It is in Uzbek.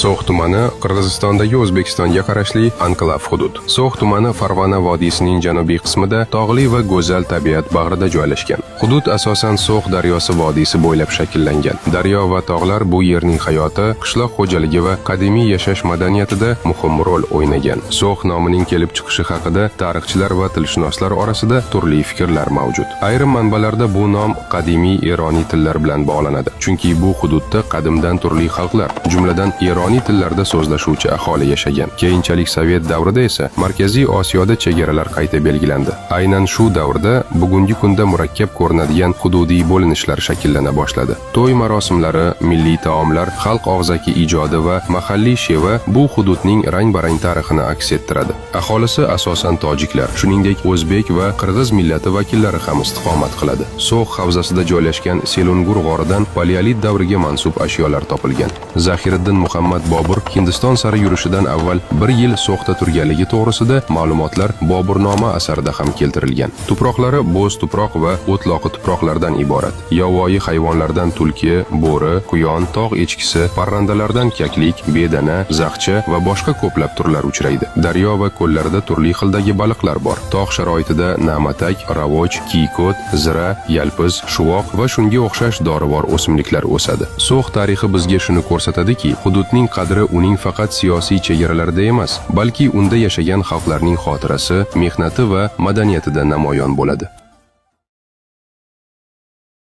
So'x tumani Qirg'izistondagi O'zbekistonga qarashli anklav hudud. So'x tumani Farg'ona vodiysining janubiy qismida tog'li va go'zal tabiat bag'rida joylashgan. Hudud asosan So'x daryosi vodiysi bo'ylab shakllangan. Daryo va tog'lar bu yerning hayoti, qishloq xo'jaligi va qadimiy yashash madaniyatida muhim rol o'ynagan. So'x nomining kelib chiqishi haqida tarixchilar va tilshunoslar orasida turli fikrlar mavjud. Ayrim manbalarda bu nom qadimiy Eroniy tillar bilan bog'lanadi, chunki bu hududda qadimdan turli xalqlar, jumladan Eroniy tillarda so'zlashuvchi aholi yashagan. Keyinchalik Sovet davrida esa Markaziy Osiyoda chegaralar qayta belgilandi. Aynan shu davrda bugungi kunda murakkab ko'rinadigan hududiy bo'linishlar shakllana boshladi. To'y marosimlari, milliy taomlar, xalq og'zaki ijodi va mahalliy sheva bu hududning rang-barang tarixini aks ettiradi. Aholisi asosan tojiklar, shuningdek o'zbek va qirg'iz millati vakillari ham istiqomat qiladi. So'x havzasida joylashgan Selungur g'oridan paleolit davriga mansub ashyolar topilgan. Zahiriddin Muhammad Bobur Hindiston sari yurishidan avval 1 yil So'xda turganligi to'g'risida ma'lumotlar Boburnoma asarida ham keltirilgan. Tuproqlari bo'z tuproq va o'tloqi tuproqlardan iborat. Yovvoyi hayvonlardan tulki, bo'ri, quyon, tog' echkisi, parrandalardan kaklik, bedana, zag'cha va boshqa ko'plab turlar uchraydi. Daryo va ko'llarda turli xildagi baliqlar bor. Tog' sharoitida na'matak, ravoch, kiykot, zira, yalpiz, shuvoq va shunga o'xshash dorivor o'simliklar o'sadi. So'x tarixi bizga shuni ko'rsatadiki, hududning qadri uning faqat siyosiy chegaralarida emas, balki unda yashagan xalqlarning xotirasi, mehnati va madaniyatida namoyon bo'ladi.